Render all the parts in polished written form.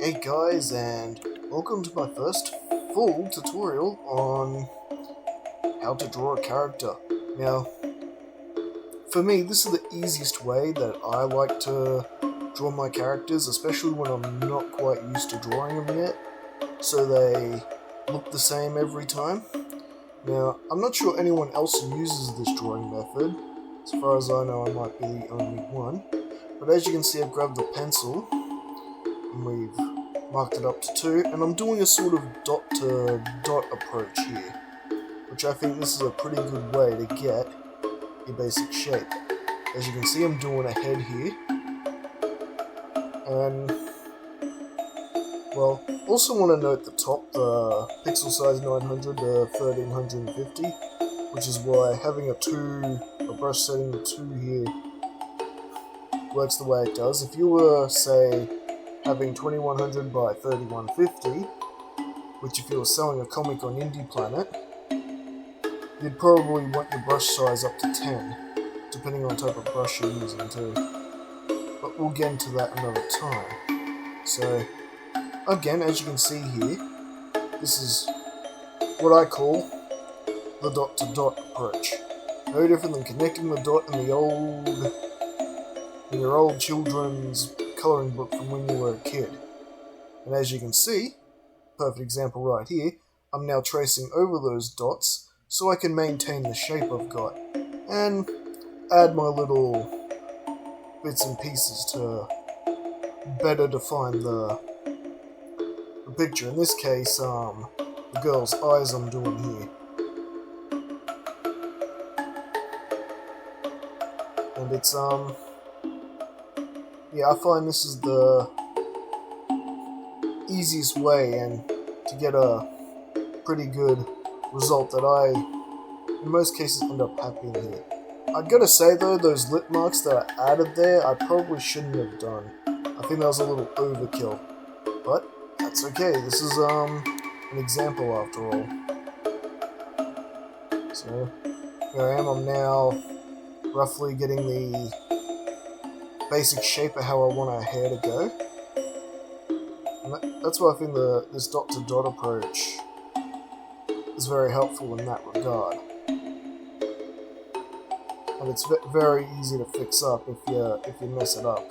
Hey guys, and welcome to my first full tutorial on how to draw a character. Now, for me, this is the easiest way that I like to draw my characters, especially when I'm not quite used to drawing them yet, so they look the same every time. Now, I'm not sure anyone else uses this drawing method. As far as I know, I might be the only one. But as you can see, I've grabbed the pencil, and we've marked it up to 2, and I'm doing a sort of dot to dot approach here, which I think this is a pretty good way to get your basic shape. As you can see, I'm doing a head here, and well, also want to note the top, the pixel size 900 to 1350, which is why having a brush setting of 2 here works the way it does. If you were, say, having 2100 by 3150, which if you were selling a comic on Indie Planet, you'd probably want your brush size up to 10, depending on the type of brush you're using too. But we'll get into that another time. So, again, as you can see here, this is what I call the dot to dot approach. No different than connecting the dot in your old children's coloring book from when you were a kid. And as you can see, perfect example right here, I'm now tracing over those dots so I can maintain the shape I've got and add my little bits and pieces to better define the picture. In this case, the girl's eyes I'm doing here. And it's, yeah, I find this is the easiest way and to get a pretty good result that I, in most cases, end up happy in here. I'd gotta say though, those lip marks that I added there, I probably shouldn't have done. I think that was a little overkill. But, that's okay, this is, an example after all. So, here I am, I'm now roughly getting the basic shape of how I want our hair to go. And that's why I think this dot to dot approach is very helpful in that regard. And it's very easy to fix up if you mess it up.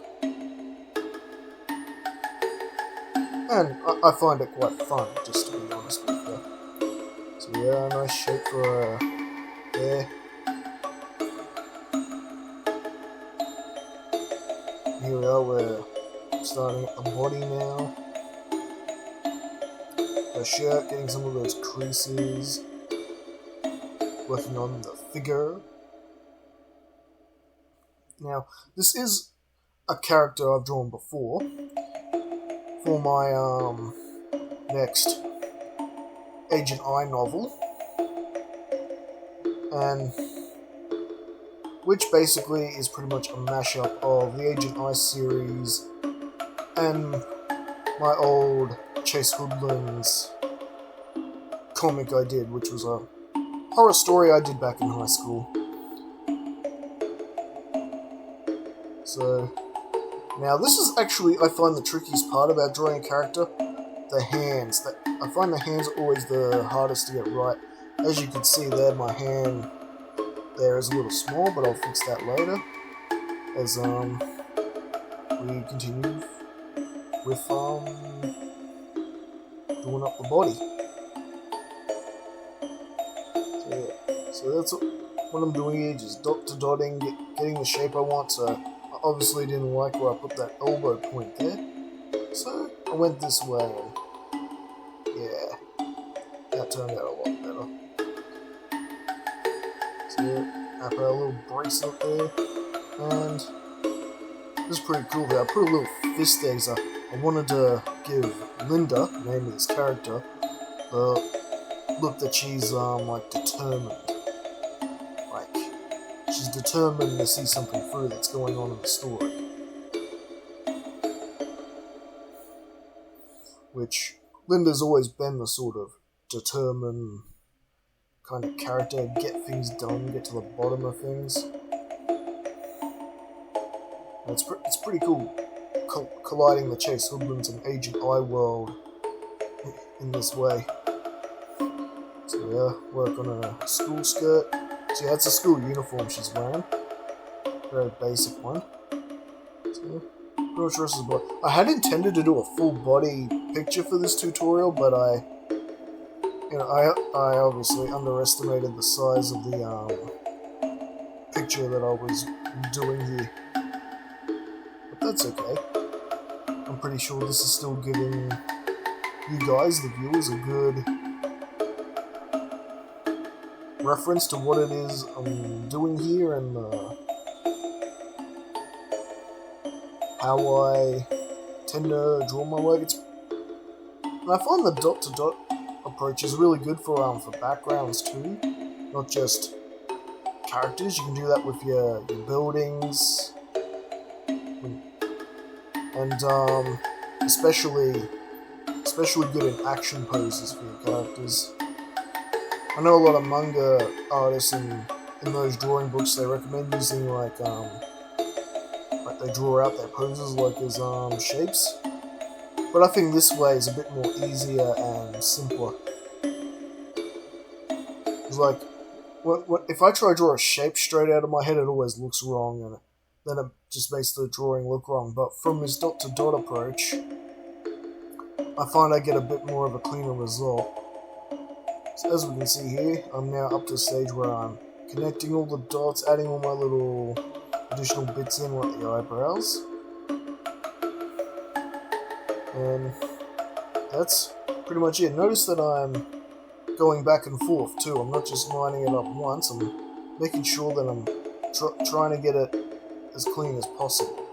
And I find it quite fun, just to be honest with you. So yeah, nice shape for hair. Here we are, we're starting at the body now. The shirt, getting some of those creases. Working on the figure. Now, this is a character I've drawn before for my next Agent I novel, and which basically is pretty much a mashup of the Agent I series and my old Chase Hoodlums comic I did, which was a horror story I did back in high school. So, now this is actually, I find the trickiest part about drawing a character, the hands. I find the hands are always the hardest to get right. As you can see there, my hand there is a little small, but I'll fix that later. As we continue with doing up the body. So yeah, so that's what I'm doing here, just dot to dotting, getting the shape I want. So I obviously didn't like where I put that elbow point there, so I went this way, and yeah, that turned out a lot better. So yeah, I put a little bracelet there, and this is pretty cool there. I put a little fist there because I wanted to give Linda, namely this character, the look that she's like determined. Like she's determined to see something through that's going on in the story. Which Linda's always been the sort of determined kind of character, get things done, get to the bottom of things. And it's pretty cool. colliding the Chase Hoodlums and Agent I world in this way. So yeah, work on a school skirt. So yeah, it's a school uniform she's wearing. Very basic one. So, pretty much rest of the body. I had intended to do a full body picture for this tutorial, but I obviously underestimated the size of the picture that I was doing here. But that's okay. I'm pretty sure this is still giving you guys, the viewers, a good reference to what it is I'm doing here and how I tend to draw my work. And I find the dot-to-dot approach is really good for backgrounds too, not just characters. You can do that with your buildings, and especially good in action poses for your characters. I know a lot of manga artists in those drawing books, they recommend using like they draw out their poses like as shapes. But I think this way is a bit more easier and simpler. It's like if I try to draw a shape straight out of my head, it always looks wrong, and then it just makes the drawing look wrong. But from this dot-to-dot approach, I find I get a bit more of a cleaner result. So as we can see here, I'm now up to the stage where I'm connecting all the dots, adding all my little additional bits in, like the eyebrows. And that's pretty much it. Notice that I'm going back and forth too. I'm not just lining it up once. I'm making sure that I'm trying to get it as clean as possible.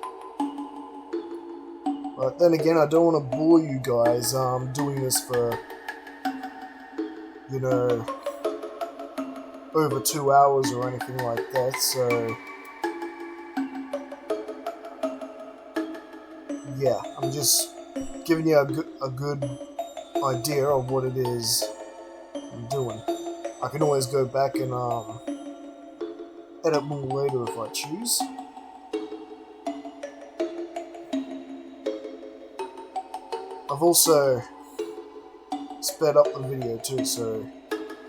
But then again, I don't want to bore you guys doing this for, over 2 hours or anything like that, so yeah, I'm just giving you a good idea of what it is I'm doing. I can always go back and edit more later if I choose. I've also sped up the video too, so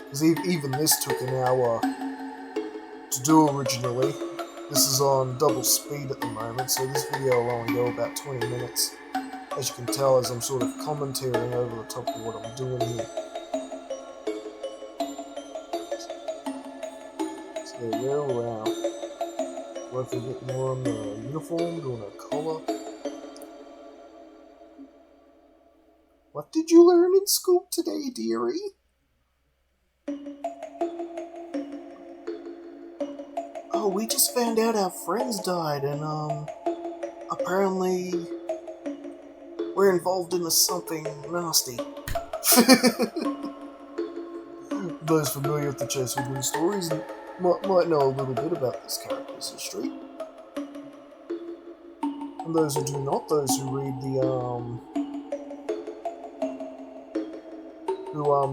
because even this took an hour to do originally. This is on double speed at the moment, so this video will only go about 20 minutes. As you can tell, as I'm sort of commentating over the top of what I'm doing here. So there we go, working a bit more on the uniform, doing a collar. What did you learn in school today, dearie? Oh, we just found out our friends died, and apparently we're involved in something nasty. Those familiar with the Chase Hoodlum stories might know a little bit about this character's history. And those who do not, those who read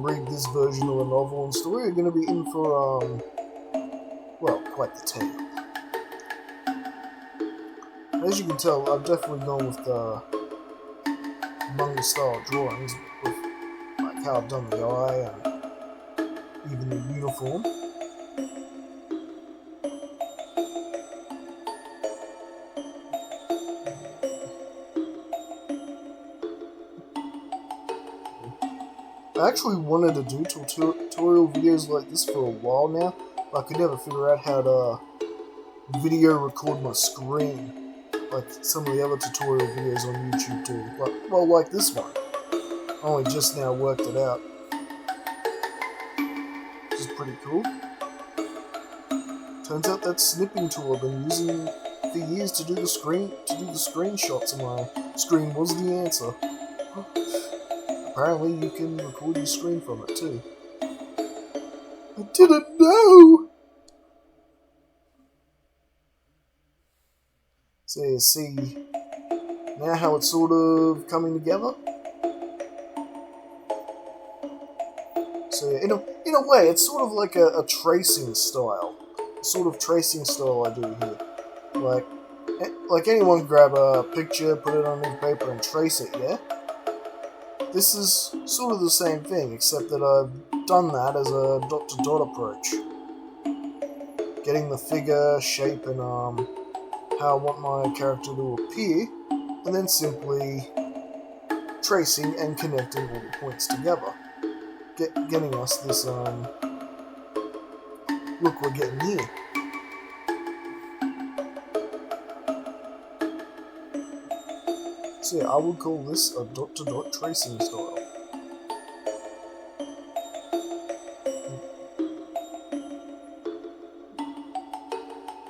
read this version of the novel and story are going to be in for, well, quite the tale. As you can tell, I've definitely gone with the manga style drawings, with like how I've done the eye and even the uniform. I actually wanted to do tutorial videos like this for a while now, but I could never figure out how to video record my screen like some of the other tutorial videos on YouTube do. Like this one. I only just now worked it out. Which is pretty cool. Turns out that snipping tool I've been using for years to do the screenshots, and my screen was the answer. Apparently you can record your screen from it too. I didn't know! So you see now how it's sort of coming together? So yeah, in a way, it's sort of like a tracing style. The sort of tracing style I do here. Like, like anyone can grab a picture, put it on newspaper and trace it, yeah? This is sort of the same thing, except that I've done that as a dot-to-dot approach. Getting the figure, shape, and how I want my character to appear, and then simply tracing and connecting all the points together. Getting us this look we're getting here. So yeah, I would call this a dot-to-dot tracing style.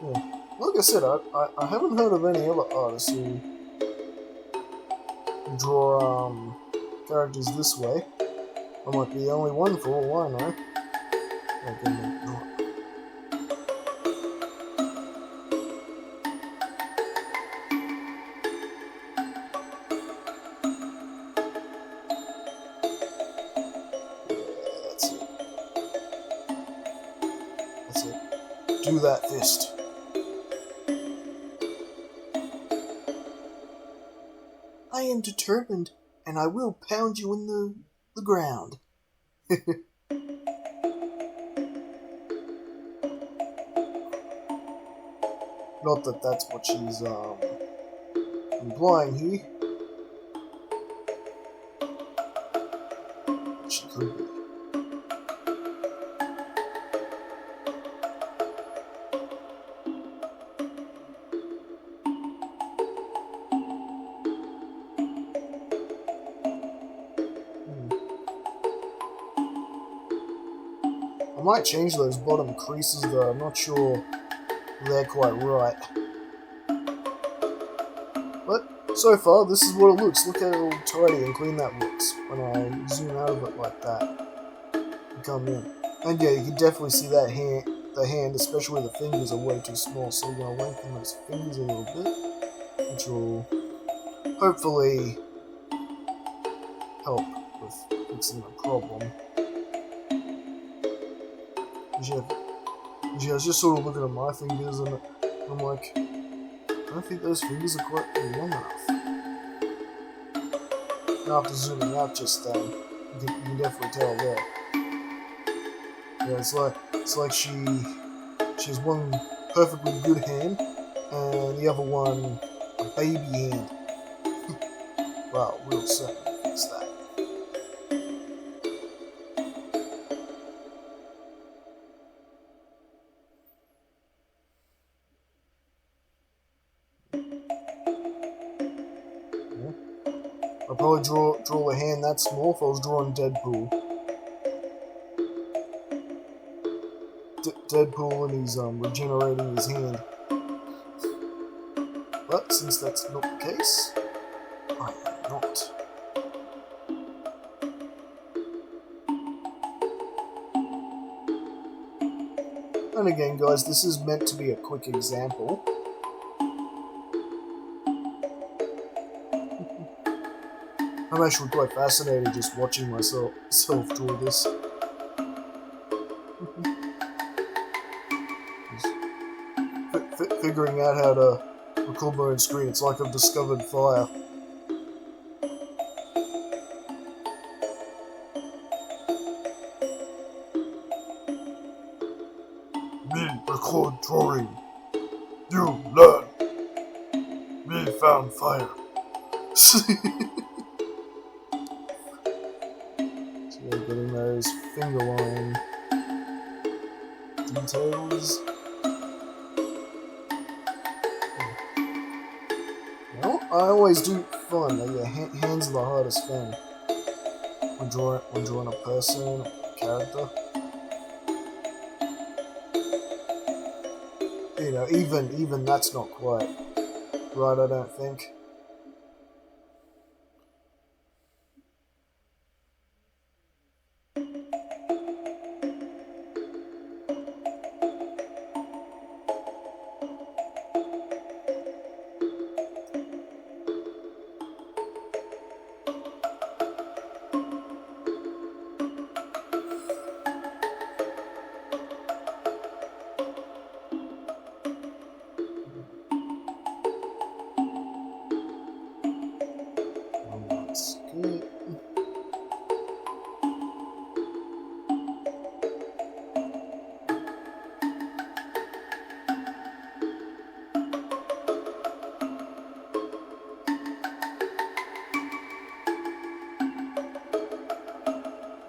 Yeah. Like I said, I haven't heard of any other artists who draw characters this way. I might be the only one for all I know. Like, not. That's it. That's it. Do that fist. I am determined, and I will pound you in the ground. Not that that's what she's implying here. She could be. I might change those bottom creases though, I'm not sure they're quite right. But so far, this is what it looks. Look how tidy and clean that looks when I zoom out of it like that and come in. And yeah, you can definitely see that the hand, especially the fingers, are way too small, so you're going to lengthen those fingers a little bit, which will hopefully help with fixing the problem. Yeah, I was just sort of looking at my fingers and I'm like, I don't think those fingers are quite long enough. And after zooming out just then, you can definitely tell there. Yeah, it's like she has one perfectly good hand and the other one a baby hand. Well, we'll certainly fix that. I'd probably draw a hand that small if I was drawing Deadpool. Deadpool and he's regenerating his hand. But since that's not the case, I am not. And again, guys, this is meant to be a quick example. I'm actually quite fascinated just watching myself draw this. Figuring out how to record my own screen, it's like I've discovered fire. Me record drawing. You learn. Me found fire. So yeah, getting those finger line details. Well, I always do find that yeah, hands are the hardest thing when drawing a person, or a character. You know, even that's not quite right, I don't think. Skip.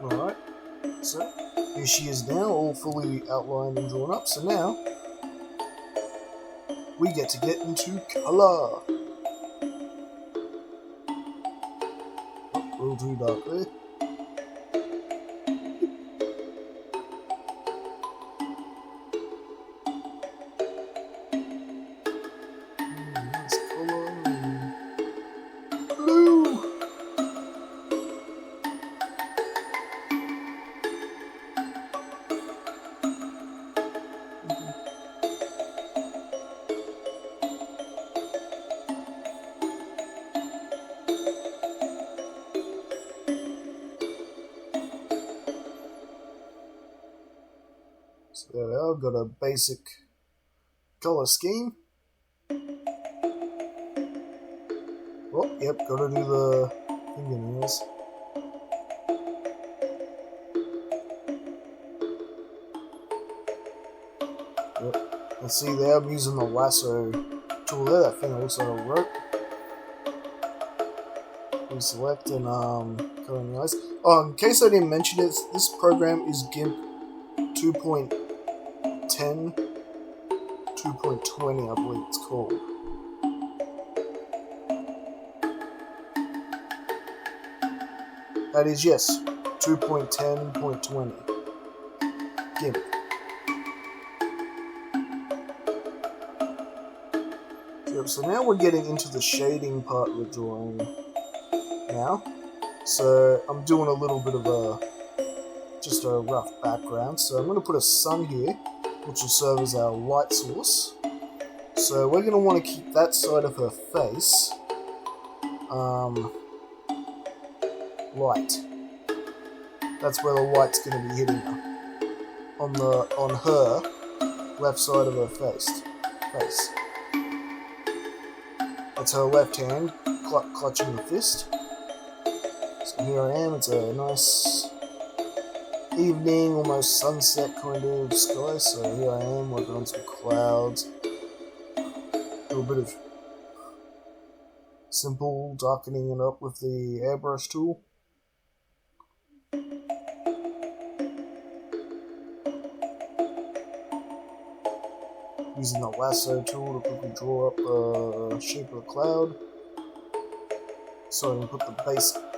Alright, so here she is now, all fully outlined and drawn up. So now we get to get into colour. Oh, a little too dark there. Nice colour. Blue. So there we are, got a basic colour scheme. Oh, yep, gotta do the fingernails. Yep, and see there, I'm using the lasso tool there, that thing looks like a rope. We select and color the eyes. Oh, in case I didn't mention it, this program is GIMP 2.10, 2.20, I believe it's called. That is, yes, 2.10.20. GIMP. So now we're getting into the shading part of the drawing now. So I'm doing a little bit of just a rough background. So I'm going to put a sun here, which will serve as our light source. So we're going to want to keep that side of her face light. That's where the light's going to be hitting her. On her left side of her face. That's her left hand clutching the fist. So here I am. It's a nice evening, almost sunset kind of sky. So here I am working on some clouds. A little bit of simple darkening it up with the airbrush tool. Using the lasso tool to quickly draw up the shape of the cloud. So I can put the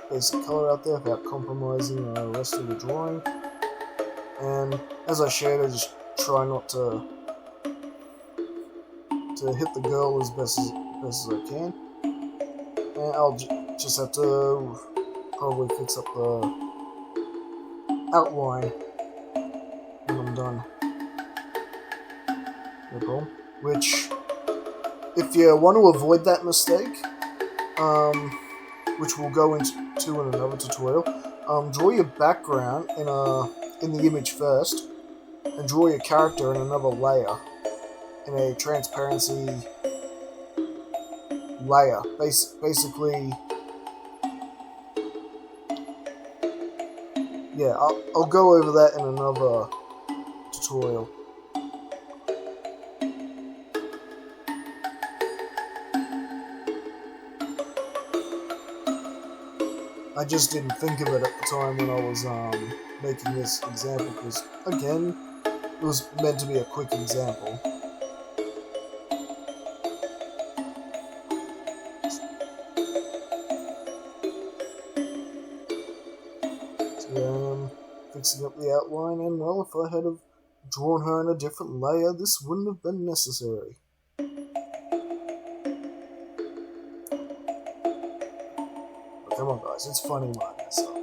basic color out there without compromising the rest of the drawing. And as I shade, I just try not to hit the girl as best as I can. And I'll just have to probably fix up the outline when I'm done. No problem. Which, if you want to avoid that mistake, which we'll go into in another tutorial, draw your background in the image first, and draw your character in another layer, in a transparency layer. Basically, yeah, I'll go over that in another tutorial. I just didn't think of it at the time when I was making this example, because, again, it was meant to be a quick example. So, fixing up the outline, and, well, if I had have drawn her in a different layer, this wouldn't have been necessary. Come on, guys, it's funny manga stuff.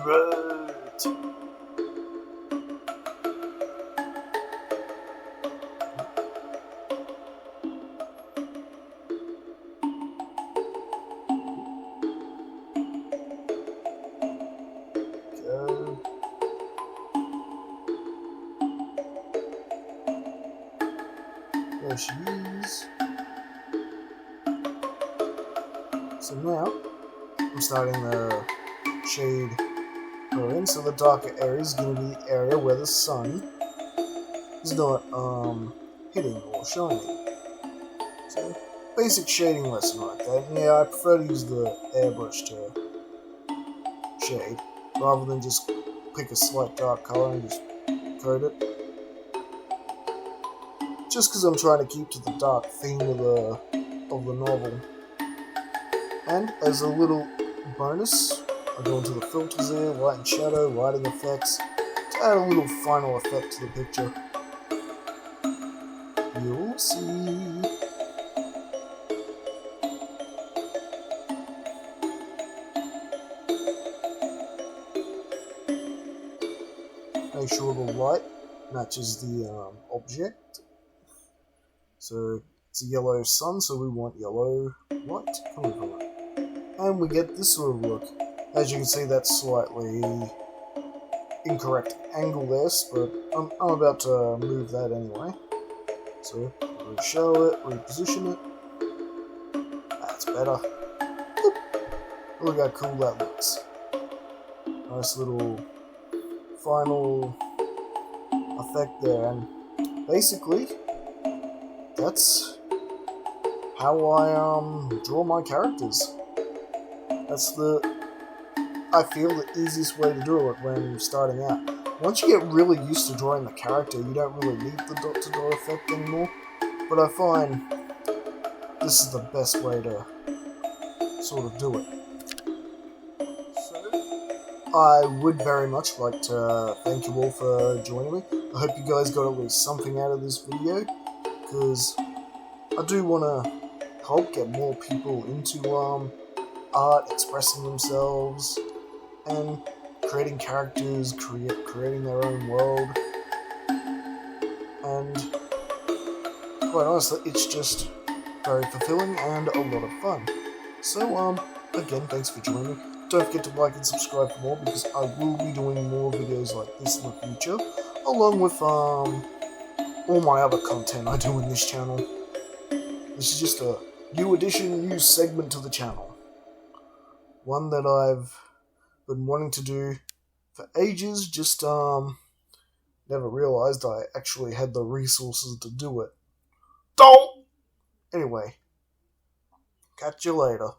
Right. Go. There she is. So now I'm starting to shade her in, so the darker area is going to be the area where the sun is not hitting or shining. So basic shading lesson like that. And yeah, I prefer to use the airbrush to shade rather than just pick a slight dark color and just coat it. Just because I'm trying to keep to the dark theme of the novel. And as a little bonus, I go into the filters here, light and shadow, lighting effects, to add a little final effect to the picture. You'll see. Make sure the light matches the object. So it's a yellow sun, so we want yellow light coming from it. And we get this sort of look. As you can see, that's slightly incorrect angle there, but I'm about to move that anyway. So re-show it, reposition it. That's better. Boop. Look how cool that looks. Nice little final effect there, and basically that's how I draw my characters. That's I feel the easiest way to do it when starting out. Once you get really used to drawing the character, you don't really need the dot to dot effect anymore. But I find this is the best way to sort of do it. So I would very much like to thank you all for joining me. I hope you guys got at least something out of this video, because I do want to help get more people into art, expressing themselves, and creating characters, creating their own world. And quite honestly, it's just very fulfilling and a lot of fun. So, again, thanks for joining me. Don't forget to like and subscribe for more, because I will be doing more videos like this in the future, along with, all my other content I do in this channel. This is just a new addition, new segment to the channel. One that I've been wanting to do for ages, just, never realized I actually had the resources to do it. Don't! Anyway, catch you later.